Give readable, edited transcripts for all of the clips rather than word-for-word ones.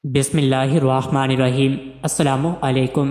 بسم اللہ الرحمن الرحیم۔ السلام علیکم۔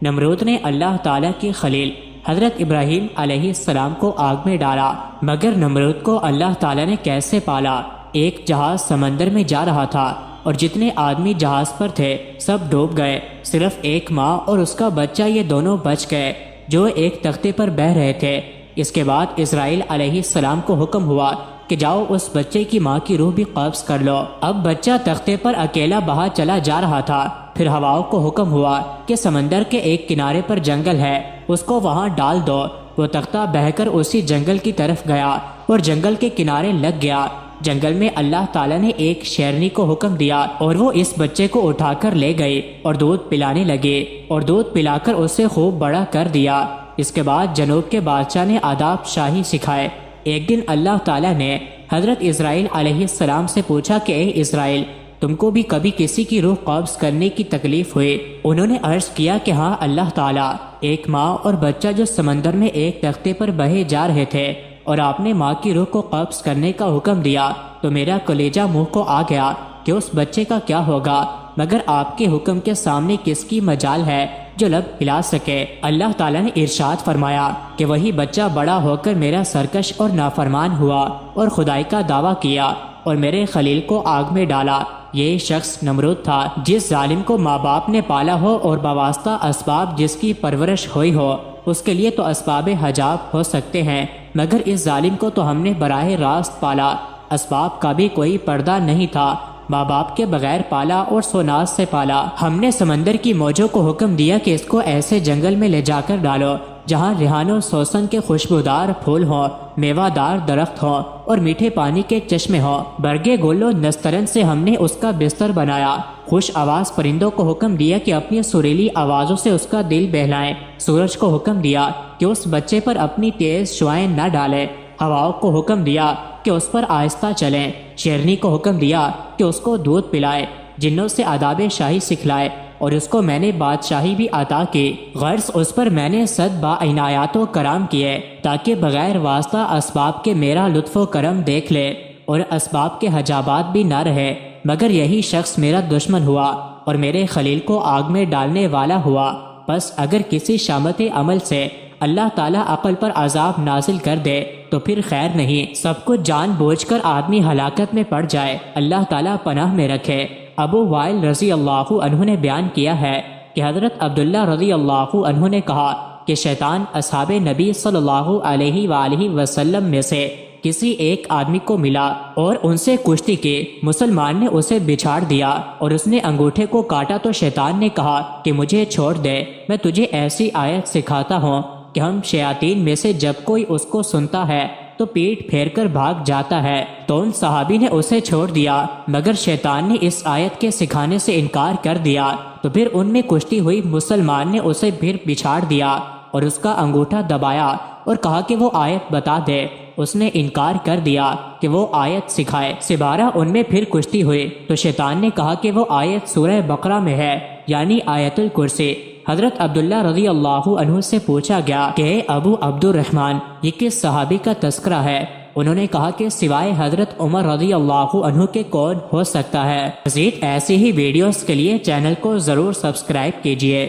نمرود نے اللہ تعالیٰ کی خلیل حضرت ابراہیم علیہ السلام کو آگ میں ڈالا، مگر نمرود کو اللہ تعالیٰ نے کیسے پالا؟ ایک جہاز سمندر میں جا رہا تھا اور جتنے آدمی جہاز پر تھے سب ڈوب گئے، صرف ایک ماں اور اس کا بچہ یہ دونوں بچ گئے جو ایک تختے پر بہہ رہے تھے۔ اس کے بعد اسرائیل علیہ السلام کو حکم ہوا کہ جاؤ اس بچے کی ماں کی روح بھی قبض کر لو۔ اب بچہ تختے پر اکیلا بہا چلا جا رہا تھا۔ پھر ہواؤں کو حکم ہوا کہ سمندر کے ایک کنارے پر جنگل ہے، اس کو وہاں ڈال دو۔ وہ تختہ بہہ کر اسی جنگل کی طرف گیا اور جنگل کے کنارے لگ گیا۔ جنگل میں اللہ تعالیٰ نے ایک شیرنی کو حکم دیا اور وہ اس بچے کو اٹھا کر لے گئی اور دودھ پلانے لگے اور دودھ پلا کر اسے خوب بڑا کر دیا۔ اس کے بعد جنوب کے بادشاہ نے آداب شاہی سکھائے۔ ایک دن اللہ تعالیٰ نے حضرت اسرائیل علیہ السلام سے پوچھا کہ اے اسرائیل، تم کو بھی کبھی کسی کی روح قبض کرنے کی تکلیف ہوئی؟ انہوں نے عرض کیا کہ ہاں اللہ تعالیٰ، ایک ماں اور بچہ جو سمندر میں ایک تختے پر بہے جا رہے تھے اور آپ نے ماں کی روح کو قبض کرنے کا حکم دیا تو میرا کلیجہ منہ کو آ گیا کہ اس بچے کا کیا ہوگا، مگر آپ کے حکم کے سامنے کس کی مجال ہے جو لب ہلا سکے؟ اللہ تعالیٰ نے ارشاد فرمایا کہ وہی بچہ بڑا ہو کر میرا سرکش اور نافرمان ہوا اور خدائی کا دعویٰ کیا اور میرے خلیل کو آگ میں ڈالا۔ یہ شخص نمرود تھا جس ظالم کو ماں باپ نے پالا ہو اور بواسطہ اسباب جس کی پرورش ہوئی ہو، اس کے لیے تو اسباب حجاب ہو سکتے ہیں، مگر اس ظالم کو تو ہم نے براہ راست پالا، اسباب کا بھی کوئی پردہ نہیں تھا، ماں باپ کے بغیر پالا اور سوناز سے پالا۔ ہم نے سمندر کی موجوں کو حکم دیا کہ اس کو ایسے جنگل میں لے جا کر ڈالو جہاں ریحان و سوسن کے خوشبودار پھول ہوں، میوہ دار درخت ہوں اور میٹھے پانی کے چشمے ہوں۔ برگے گل و نسترن سے ہم نے اس کا بستر بنایا۔ خوش آواز پرندوں کو حکم دیا کہ اپنی سریلی آوازوں سے اس کا دل بہلائیں۔ سورج کو حکم دیا کہ اس بچے پر اپنی تیز شعاعیں نہ ڈالے۔ ہواؤں کو حکم دیا کہ اس پر آہستہ چلیں۔ شیرنی کو حکم دیا کہ اس کو دودھ پلائے۔ جنوں سے آداب شاہی سکھلائے اور اس کو میں نے بادشاہی بھی عطا کی۔ غرض اس پر میں نے 100 باعنایات و کرام کیے تاکہ بغیر واسطہ اسباب کے میرا لطف و کرم دیکھ لے اور اسباب کے حجابات بھی نہ رہے، مگر یہی شخص میرا دشمن ہوا اور میرے خلیل کو آگ میں ڈالنے والا ہوا۔ بس اگر کسی شامت عمل سے اللہ تعالیٰ عقل پر عذاب نازل کر دے تو پھر خیر نہیں، سب کچھ جان بوجھ کر آدمی ہلاکت میں پڑ جائے، اللہ تعالیٰ پناہ میں رکھے۔ ابو وائل رضی اللہ عنہ نے بیان کیا ہے کہ حضرت عبداللہ رضی اللہ عنہ نے کہا کہ شیطان اصحاب نبی صلی اللہ علیہ وآلہ وسلم میں سے کسی ایک آدمی کو ملا اور ان سے کشتی کی۔ مسلمان نے اسے بچھاڑ دیا اور اس نے انگوٹھے کو کاٹا تو شیطان نے کہا کہ مجھے چھوڑ دے، میں تجھے ایسی آیت سکھاتا ہوں کہ ہم شیاطین میں سے جب کوئی اس کو سنتا ہے تو پیٹ پھیر کر بھاگ جاتا ہے۔ تو ان صحابی نے اسے چھوڑ دیا، مگر شیطان نے اس آیت کے سکھانے سے انکار کر دیا، تو پھر ان میں کشتی ہوئی۔ مسلمان نے اسے پھر بچھاڑ دیا اور اس کا انگوٹھا دبایا اور کہا کہ وہ آیت بتا دے۔ اس نے انکار کر دیا کہ وہ آیت سکھائے۔ سبارہ ان میں پھر کشتی ہوئی تو شیطان نے کہا کہ وہ آیت سورہ بقرہ میں ہے، یعنی آیت الکرسی۔ حضرت عبداللہ رضی اللہ عنہ سے پوچھا گیا کہ اے ابو عبد الرحمن، یہ کس صحابی کا تذکرہ ہے؟ انہوں نے کہا کہ سوائے حضرت عمر رضی اللہ عنہ کے کون ہو سکتا ہے؟ مزید ایسی ہی ویڈیوز کے لیے چینل کو ضرور سبسکرائب کیجیے۔